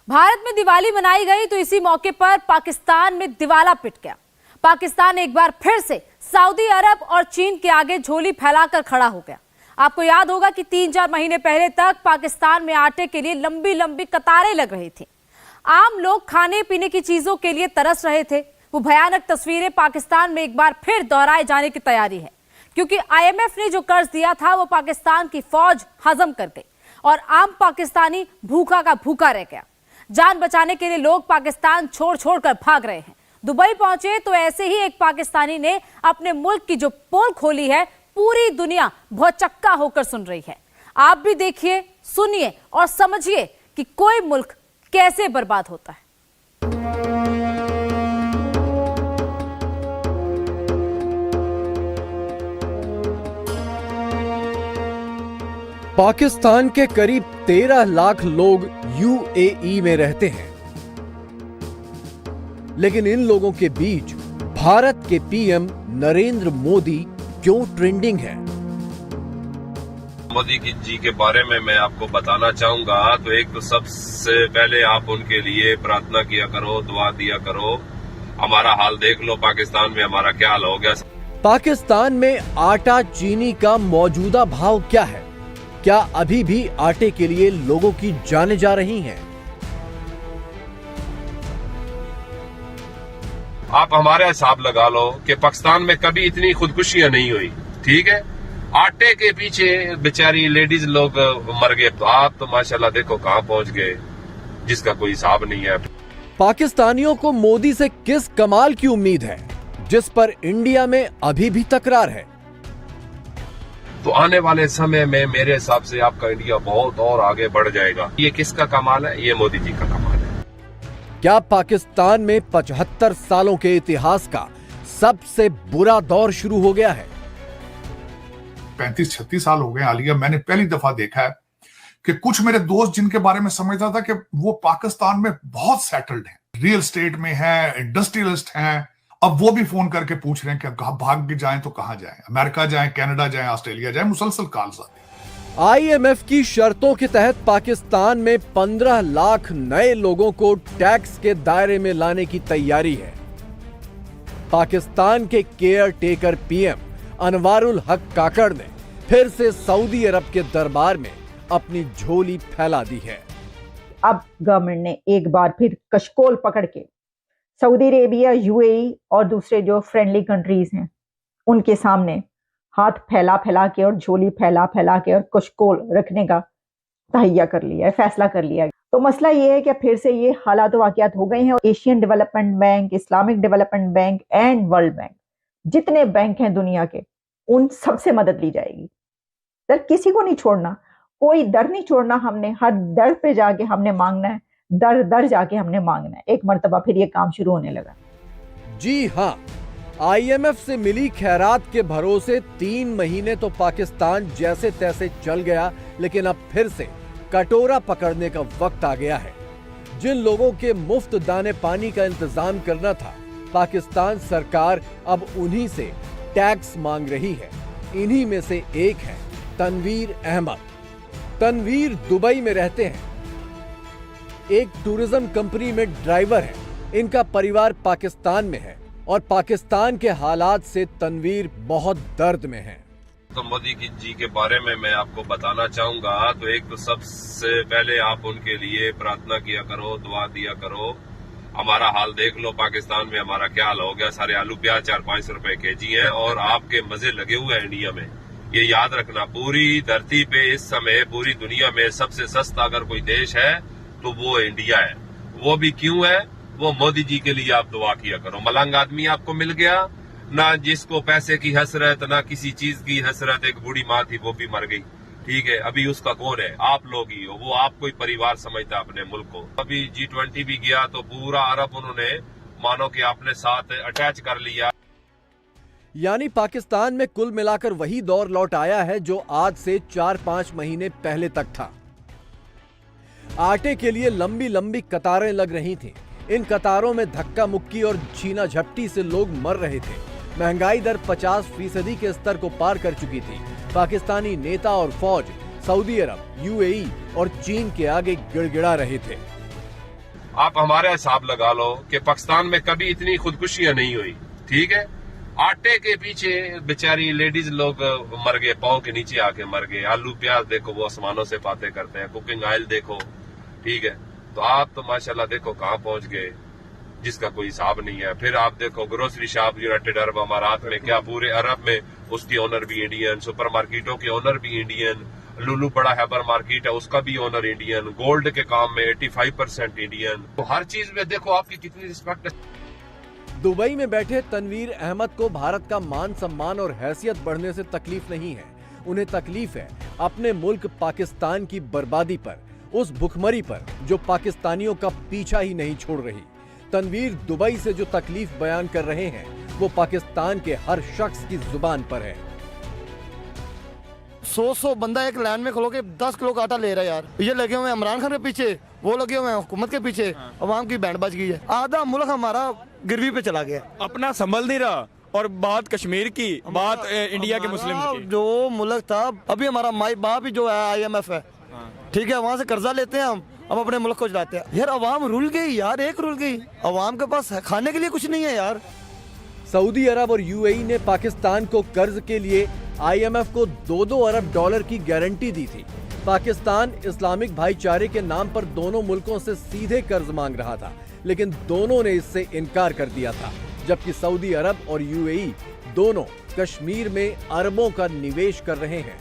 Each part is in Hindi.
भारत में दिवाली मनाई गई तो इसी मौके पर पाकिस्तान में दिवाला पिट गया। पाकिस्तान एक बार फिर से सऊदी अरब और चीन के आगे झोली फैलाकर खड़ा हो गया। आपको याद होगा कि 3-4 महीने पहले तक पाकिस्तान में आटे के लिए लंबी लंबी कतारें लग रही थी। आम लोग खाने पीने की चीजों के लिए तरस रहे थे। वो भयानक तस्वीरें पाकिस्तान में एक बार फिर दोहराए जाने की तैयारी है, क्योंकि IMF ने जो कर्ज दिया था वो पाकिस्तान की फौज हजम कर गई और आम पाकिस्तानी भूखा का भूखा रह गया। जान बचाने के लिए लोग पाकिस्तान छोड़ छोड़कर भाग रहे हैं। दुबई पहुंचे तो ऐसे ही एक पाकिस्तानी ने अपने मुल्क की जो पोल खोली है, पूरी दुनिया भौचक्का होकर सुन रही है। आप भी देखिए, सुनिए और समझिए कि कोई मुल्क कैसे बर्बाद होता है। पाकिस्तान के करीब 13 लाख लोग UAE में रहते हैं, लेकिन इन लोगों के बीच भारत के PM नरेंद्र मोदी क्यों ट्रेंडिंग है? मोदी जी के बारे में मैं आपको बताना चाहूंगा। तो एक तो सबसे पहले आप उनके लिए प्रार्थना किया करो, दुआ दिया करो। हमारा हाल देख लो, पाकिस्तान में हमारा क्या हाल हो गया। पाकिस्तान में आटा चीनी का मौजूदा भाव क्या है? क्या अभी भी आटे के लिए लोगों की जानें जा रही हैं? आप हमारा हिसाब लगा लो कि पाकिस्तान में कभी इतनी खुदकुशियां नहीं हुई। ठीक है, आटे के पीछे बेचारी लेडीज लोग मर गए, तो आप तो माशाल्लाह देखो कहां पहुंच गए, जिसका कोई हिसाब नहीं है। पाकिस्तानियों को मोदी से किस कमाल की उम्मीद है, जिस पर इंडिया में अभी भी तकरार है? तो आने वाले समय में मेरे हिसाब से आपका इंडिया बहुत और आगे बढ़ जाएगा। ये किसका कमाल है? ये मोदी जी का कमाल है। क्या पाकिस्तान में 75 सालों के इतिहास का सबसे बुरा दौर शुरू हो गया है? 35-36 साल हो गए आलिया, मैंने पहली दफा देखा है कि कुछ मेरे दोस्त जिनके बारे में समझता था कि वो पाकिस्तान में बहुत सेटल्ड हैं, रियल एस्टेट में हैं, इंडस्ट्रियलिस्ट हैं, अब वो भी फोन करके पूछ रहे हैं कि भाग के जाएं तो कहां जाएं, अमेरिका जाएं, कनाडा जाएं, ऑस्ट्रेलिया जाएं। मुसलसल कॉल्स आती है। IMF की शर्तों के तहत पाकिस्तान में 15 लाख नए लोगों को टैक्स के दायरे में लाने की तैयारी है। पाकिस्तान के केयर टेकर PM अनवारुल हक काकड़ ने फिर से सऊदी अरब के दरबार में अपनी झोली फैला दी है। अब गवर्नमेंट ने एक बार फिर कशकोल पकड़ के सऊदी अरेबिया, UAE और दूसरे जो फ्रेंडली कंट्रीज हैं उनके सामने हाथ फैला फैला के और झोली फैला फैला के और कशकोल रखने का तहैया कर लिया है, फैसला कर लिया है। तो मसला ये है कि फिर से ये हालात वाक़ियात हो गए हैं। Asian development bank, Islamic development bank and world bank, जितने बैंक हैं दुनिया के, उन सबसे मदद ली जाएगी। दर किसी को नहीं छोड़ना, कोई दर नहीं छोड़ना। हमने हर दर पे जाके हमने मांगना है, दर दर जाके हमने मांगना है। एक मर्तबा फिर ये काम शुरू होने लगा। जी हाँ, IMF से मिली खैरात के भरोसे 3 महीने तो पाकिस्तान जैसे तैसे चल गया, लेकिन अब फिर से कटोरा पकड़ने का वक्त आ गया है। जिन लोगों के मुफ्त दाने पानी का इंतजाम करना था, पाकिस्तान सरकार अब उन्हीं से टैक्स मांग रही है। इन्हीं में से एक है तनवीर अहमद। तनवीर दुबई में रहते हैं, एक टूरिज्म कंपनी में ड्राइवर है। इनका परिवार पाकिस्तान में है और पाकिस्तान के हालात से तनवीर बहुत दर्द में है। तो मोदी जी के बारे में मैं आपको बताना चाहूंगा। तो एक तो सबसे पहले आप उनके लिए प्रार्थना किया करो, दुआ दिया करो। हमारा हाल देख लो, पाकिस्तान में हमारा क्या हाल हो गया। सारे आलू प्याज 4-5 रुपए केजी है और आपके मजे लगे हुए हैं इंडिया में। ये याद रखना, पूरी धरती पे इस समय पूरी दुनिया में सबसे सस्ता अगर कोई देश है तो वो इंडिया है। वो भी क्यों है? वो मोदी जी के लिए आप दुआ किया करो। मलंग आदमी आपको मिल गया ना, जिसको पैसे की हसरत ना किसी चीज की हसरत। एक बूढ़ी माँ थी, वो भी मर गई। ठीक है, अभी उसका कौन है? आप लोग ही हो। वो आपको ही परिवार समझता है अपने मुल्क को। अभी G20 भी गया तो पूरा अरब उन्होंने मानो कि अपने साथ अटैच कर लिया। यानी पाकिस्तान में कुल मिलाकर वही दौर लौट आया है जो आज से 4-5 महीने पहले तक था। आटे के लिए लंबी लंबी कतारें लग रही थीं। इन कतारों में धक्का मुक्की और छीना झपटी से लोग मर रहे थे। महंगाई दर 50% के स्तर को पार कर चुकी थी। पाकिस्तानी नेता और फौज सऊदी अरब, UAE और चीन के आगे गिड़गिड़ा रहे थे। आप हमारा हिसाब लगा लो कि पाकिस्तान में कभी इतनी खुदकुशियां नहीं हुई, ठीक है। आटे के पीछे बेचारी लेडीज लोग मर गए, पाँव के नीचे आके मर गए। आलू प्याज देखो वो आसमानों से बातें करते हैं, कुकिंग ऑयल देखो, ठीक है। तो आप तो माशाल्लाह देखो कहाँ पहुंच गए, जिसका कोई हिसाब नहीं है। फिर आप देखो ग्रोसरी शॉप यूनाइटेड अरब अमारात में, क्या पूरे अरब में उसकी ओनर भी इंडियन, सुपरमार्केटों के ओनर भी इंडियन, लुलू बड़ा हैबर मार्केट है उसका भी ओनर इंडियन, गोल्ड के काम में 85% इंडियन। तो हर चीज में देखो आपकी कितनी रिस्पेक्ट है। दुबई में बैठे तनवीर अहमद को भारत का मान सम्मान और हैसियत बढ़ने से तकलीफ नहीं है। उन्हें तकलीफ है अपने मुल्क पाकिस्तान की बर्बादी पर, उस भुखमरी पर जो पाकिस्तानियों का पीछा ही नहीं छोड़ रही। तनवीर दुबई से जो तकलीफ बयान कर रहे हैं वो पाकिस्तान के हर शख्स की जुबान पर है। 100 बंदा एक लाइन में खलो के 10 किलो का आटा ले रहा है यार। ये लगे हुए हैं इमरान खान के पीछे, वो लगे हुए हैं हुकूमत के पीछे, अवाम की बैंड बज गई है। आधा मुल्क हमारा गिरवी पे चला गया, अपना संभल नहीं रहा। और बात कश्मीर की, बात इंडिया के मुस्लिम की। जो मुल्क था अभी हमारा माई बाप भी जो है IMF है, ठीक है, वहाँ से कर्जा लेते हैं हम अपने मुल्क को चलाते हैं। यार अवाम रुल गई यार, एक रुल गई। अवाम के पास खाने के लिए कुछ नहीं है यार। सऊदी अरब और UAE ने पाकिस्तान को कर्ज के लिए IMF को 2-2 अरब डॉलर की गारंटी दी थी। पाकिस्तान इस्लामिक भाईचारे के नाम पर दोनों मुल्कों से सीधे कर्ज मांग रहा था, लेकिन दोनों ने इससे इनकार कर दिया था। जबकि सऊदी अरब और UAE दोनों कश्मीर में अरबों का निवेश कर रहे हैं।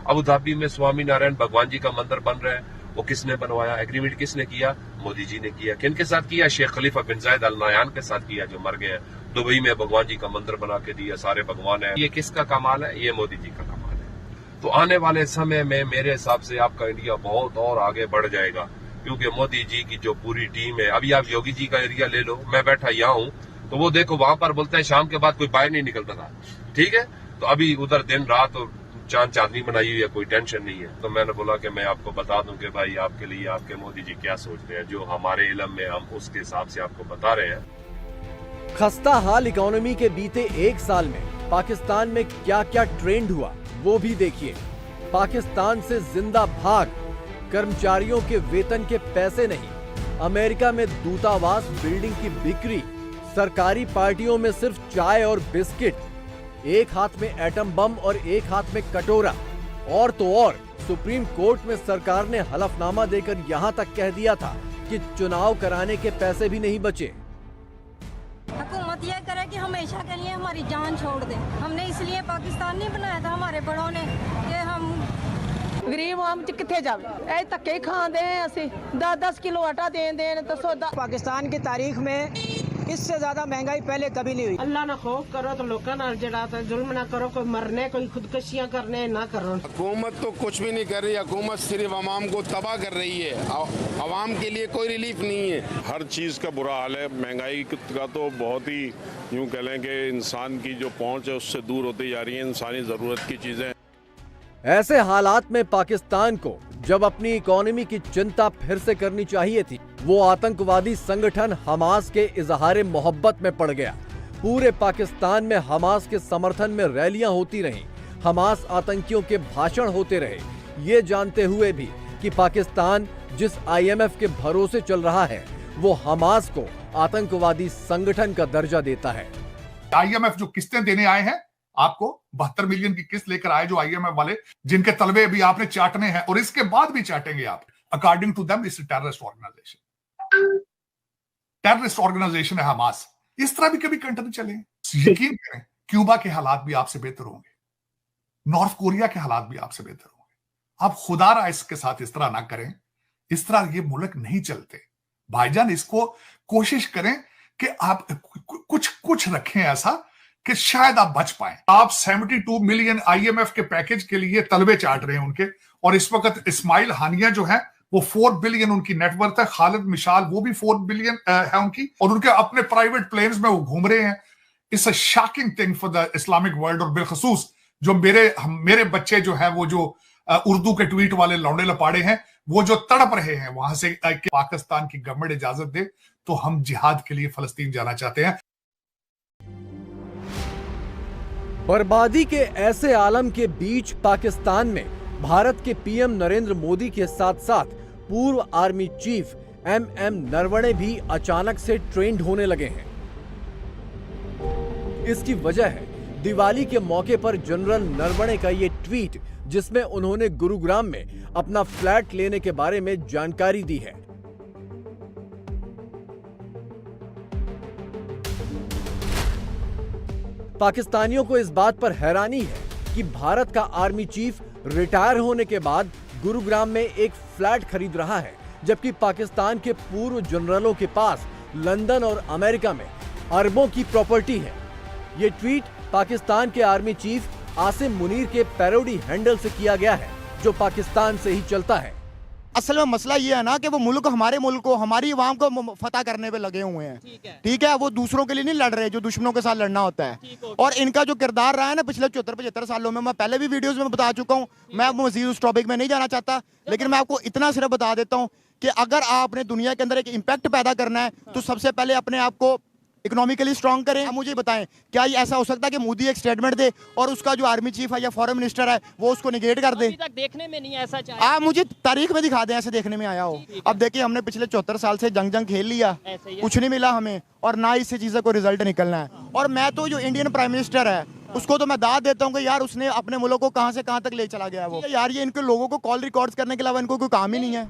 अबू धाबी में स्वामी नारायण भगवान जी का मंदिर बन रहा है, वो किसने बनवाया? एग्रीमेंट किसने किया? मोदी जी ने किया। किन के साथ किया? शेख खलीफा बिन जायद अल नहयान के साथ किया, जो मर गए हैं। दुबई में भगवान जी का मंदिर बना के दिया, सारे भगवान है। ये किसका कमाल है? ये मोदी जी का कमाल है। तो आने वाले समय में मेरे हिसाब से आपका इंडिया बहुत और आगे बढ़ जाएगा, क्योंकि मोदी जी की जो पूरी टीम है। अभी आप योगी जी का एरिया ले लो, मैं बैठा यहाँ हूँ, तो वो देखो वहां पर बोलते हैं शाम के बाद कोई बाहर नहीं निकलता था, ठीक है। तो अभी उधर दिन रात चांद चांदनी बनाई हुई है, कोई टेंशन नहीं है। तो मैंने बोला कि मैं आपको बता दूं कि भाई आपके लिए आपके मोदी जी क्या सोचते हैं, जो हमारे इल्म में हम उसके हिसाब से आपको बता रहे हैं। खस्ता हाल इकोनॉमी के बीते एक साल में पाकिस्तान में क्या क्या ट्रेंड हुआ वो भी देखिए। पाकिस्तान से जिंदा भाग, कर्मचारियों के वेतन के पैसे नहीं, अमेरिका में दूतावास बिल्डिंग की बिक्री, सरकारी पार्टियों में सिर्फ चाय और बिस्किट, एक हाथ में एटम बम और एक हाथ में कटोरा। और तो और सुप्रीम कोर्ट में सरकार ने हलफनामा देकर यहां तक कह दिया था कि चुनाव कराने के पैसे भी नहीं बचे। हुकूमत ये करे कि हमेशा के लिए हमारी जान छोड़ दे। हमने इसलिए पाकिस्तान नहीं बनाया था हमारे बड़ों ने कि हम गरीब आम च किथे जावे, ऐ धक्के खांदे ਅਸੀਂ 10-10 किलो आटा देन तो सौदा। पाकिस्तान की तारीख में इससे ज्यादा महंगाई पहले कभी नहीं हुई। अल्लाह ना खौफ करो तो लोगों नाल जड़ा जुल्म ना करो, कोई मरने कोई खुदकुशियां करने ना करो। हुकूमत तो कुछ भी नहीं कर रही, हुकूमत सिर्फ अवाम को तबाह कर रही है। अवाम के लिए कोई रिलीफ नहीं है। हर चीज़ का बुरा हाल है। महंगाई का तो बहुत ही यूँ कह लें कि इंसान की जो पहुँच है उससे दूर होती जा रही है इंसानी ज़रूरत की चीज़ें। ऐसे हालात में पाकिस्तान को जब अपनी इकोनॉमी की चिंता फिर से करनी चाहिए थी, वो आतंकवादी संगठन हमास के इजहार मोहब्बत में पड़ गया। पूरे पाकिस्तान में हमास के समर्थन में रैलियां होती रहीं, हमास आतंकियों के भाषण होते रहे, ये जानते हुए भी कि पाकिस्तान जिस IMF के भरोसे चल रहा है वो हमास को आतंकवादी संगठन का दर्जा देता है। IMF जो किस्तें देने आए हैं आपको 72 मिलियन की किस्त लेकर आए जो IMF वाले, जिनके तलवे भी आपने चाटने हैं और इसके बाद भी चाटेंगे आप। According to them it's terrorist organisation, terrorist organisation है हमास। इस तरह भी कभी कंट्री चले, यकीन करें क्यूबा के हालात भी आपसे बेहतर होंगे, नॉर्थ कोरिया के हालात भी आपसे बेहतर होंगे। आप खुदारा इसके साथ इस तरह ना करें, इस तरह ये मुल्क नहीं चलते भाईजान। इसको कोशिश करें कि आप कुछ रखें ऐसा कि शायद आप बच पाएं। आप 72 मिलियन IMF के पैकेज के लिए तलबे चाट रहे हैं उनके, और इस वक्त इस्माइल हानिया जो है वो 4 बिलियन उनकी नेटवर्थ है, खालिद मिशाल वो भी 4 बिलियन है उनकी, और उनके अपने प्राइवेट प्लेन्स में वो घूम रहे हैं। It's a shocking thing for the Islamic world. और बिलखसूस जो मेरे बच्चे जो है वो जो उर्दू के ट्वीट वाले लौंडे लपाड़े हैं, वो जो तड़प रहे हैं वहां से कि पाकिस्तान की गवर्नमेंट इजाजत दे तो हम जिहाद के लिए फलस्तीन जाना चाहते हैं। बर्बादी के ऐसे आलम के बीच पाकिस्तान में भारत के PM नरेंद्र मोदी के साथ साथ पूर्व आर्मी चीफ MM नरवणे भी अचानक से ट्रेंड होने लगे हैं। इसकी वजह है दिवाली के मौके पर जनरल नरवणे का ये ट्वीट, जिसमें उन्होंने गुरुग्राम में अपना फ्लैट लेने के बारे में जानकारी दी है। पाकिस्तानियों को इस बात पर हैरानी है कि भारत का आर्मी चीफ रिटायर होने के बाद गुरुग्राम में एक फ्लैट खरीद रहा है, जबकि पाकिस्तान के पूर्व जनरलों के पास लंदन और अमेरिका में अरबों की प्रॉपर्टी है। ये ट्वीट पाकिस्तान के आर्मी चीफ आसिम मुनीर के पैरोडी हैंडल से किया गया है, जो पाकिस्तान से ही चलता है। असल में मसला ये है ना कि वो मुल्क हमारे मुल्क को, हमारी अवाम को फतह करने पे लगे हुए हैं। ठीक है, वो दूसरों के लिए नहीं लड़ रहे जो दुश्मनों के साथ लड़ना होता है। और इनका जो किरदार रहा है ना पिछले 74-75 सालों में, मैं पहले भी वीडियोस में बता चुका हूँ, मैं मजीद उस टॉपिक में नहीं जाना चाहता, लेकिन मैं आपको इतना सिर्फ बता देता हूँ कि अगर आपने दुनिया के अंदर एक इम्पैक्ट पैदा करना है तो सबसे पहले अपने आप को इकोनॉमिकली स्ट्रांग करें। आप मुझे बताएं, क्या ये ऐसा हो सकता है कि मोदी एक स्टेटमेंट दे और उसका जो आर्मी चीफ है या फॉरेन मिनिस्टर है वो उसको निगेट कर दे? अभी तक देखने में नहीं ऐसा चाहिए। आप मुझे तारीख में दिखा दें ऐसे देखने में आया हो। अब देखिए, हमने पिछले 74 साल से जंग खेल लिया, कुछ नहीं मिला हमें, और ना इससे चीज़ों को रिजल्ट निकलना है। और मैं तो जो इंडियन प्राइम मिनिस्टर है उसको तो मैं दाद देता हूँ कि यार उसने अपने मुल्क को कहाँ से कहाँ तक ले चला गया वो। यार ये इनके लोगों को कॉल रिकॉर्ड्स करने के अलावा इनको कोई काम ही नहीं है।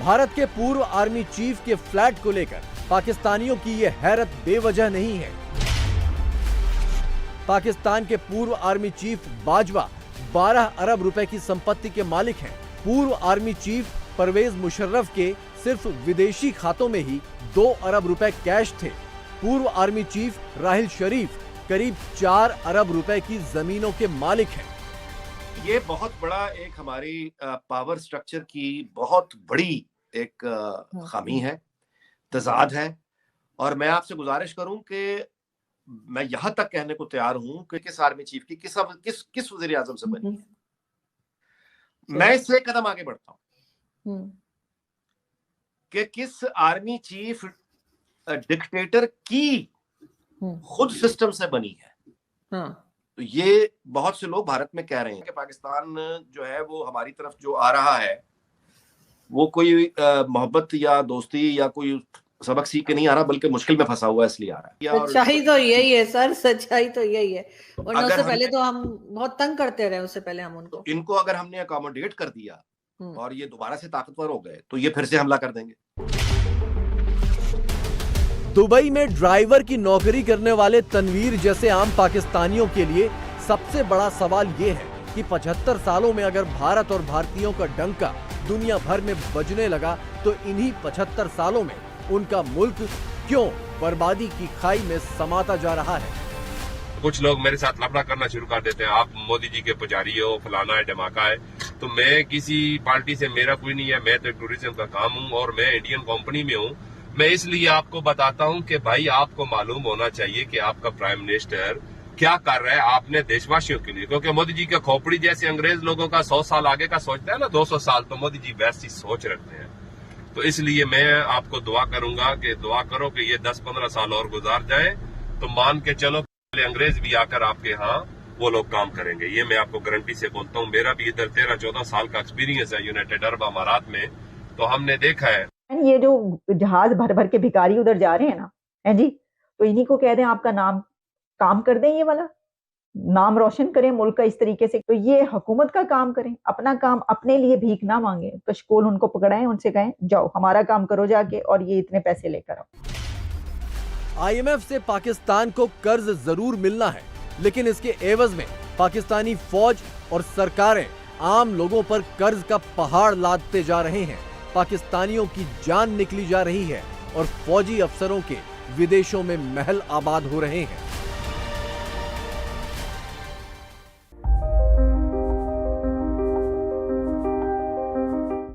भारत के पूर्व आर्मी चीफ के फ्लैट को लेकर पाकिस्तानियों की ये हैरत बेवजह नहीं है। पाकिस्तान के पूर्व आर्मी चीफ बाजवा 12 अरब रुपए की संपत्ति के मालिक हैं। पूर्व आर्मी चीफ परवेज मुशर्रफ के सिर्फ विदेशी खातों में ही 2 अरब रुपए कैश थे। पूर्व आर्मी चीफ राहिल शरीफ करीब 4 अरब रुपए की जमीनों के मालिक हैं। ये बहुत बड़ा एक हमारी पावर स्ट्रक्चर की बहुत बड़ी एक खामी है, तजाद है। और मैं आपसे गुजारिश करूं कि मैं यहां तक कहने को तैयार हूं कि किस आर्मी चीफ की किस वजीर आजम से बनी है। मैं इससे एक कदम आगे बढ़ता हूं कि किस आर्मी चीफ डिक्टेटर की खुद सिस्टम से बनी है। तो ये बहुत से लोग भारत में कह रहे हैं कि पाकिस्तान जो है वो हमारी तरफ जो आ रहा है वो कोई मोहब्बत या दोस्ती या कोई सबक सीख के नहीं आ रहा, बल्कि मुश्किल में फंसा हुआ इसलिए आ रहा है। सच्चाई तो यही है सर, सच्चाई तो यही है। वरना उससे पहले तो हम बहुत तंग करते रहे, उससे पहले हम इनको अगर हमने अकोमोडेट कर दिया और ये दोबारा से ताकतवर हो गए तो ये फिर से हमला कर देंगे। दुबई में ड्राइवर की नौकरी करने वाले तनवीर जैसे आम पाकिस्तानियों के लिए सबसे बड़ा सवाल ये है कि 75 सालों में अगर भारत और भारतीयों का डंका दुनिया भर में बजने लगा तो इन्हीं 75 सालों में उनका मुल्क क्यों बर्बादी की खाई में समाता जा रहा है। कुछ लोग मेरे साथ लफड़ा करना शुरू कर देते हैं, आप मोदी जी के पुजारी हो, फलाना है, धमाका है। तो मैं किसी पार्टी से मेरा कोई नहीं है, मैं तो टूरिज्म का काम हूँ और मैं इंडियन कंपनी में हूँ। मैं इसलिए आपको बताता हूँ कि भाई आपको मालूम होना चाहिए कि आपका प्राइम मिनिस्टर क्या कर रहा है आपने देशवासियों के लिए। क्योंकि मोदी जी का खोपड़ी जैसे अंग्रेज लोगों का 100 साल आगे का सोचता है ना, 200 साल, तो मोदी जी वैसी सोच रखते हैं। तो इसलिए मैं आपको दुआ करूंगा कि दुआ करो कि ये 10-15 साल और गुजार जाए, तो मान के चलो अंग्रेज भी आकर आपके यहाँ वो लोग काम करेंगे। ये मैं आपको गारंटी से बोलता हूँ। मेरा भी इधर 13-14 साल का एक्सपीरियंस है यूनाइटेड अरब अमारात में, तो हमने देखा है। ये जो जहाज भर भर के भिखारी उधर जा रहे हैं ना, है जी, तो इन्हीं को कह दें आपका नाम काम कर दें, ये वाला नाम रोशन करें मुल्क का इस तरीके से। तो ये हुकूमत का काम करें, अपना काम, अपने लिए भीख ना मांगे। कशकोल उनको पकड़ाएं, उनसे कहें जाओ हमारा काम करो जाके और ये इतने पैसे लेकर आओ। IMF से पाकिस्तान को कर्ज जरूर मिलना है, लेकिन इसके एवज में पाकिस्तानी फौज और सरकारें आम लोगों पर कर्ज का पहाड़ लादते जा रहे हैं। पाकिस्तानियों की जान निकली जा रही है और फौजी अफसरों के विदेशों में महल आबाद हो रहे हैं।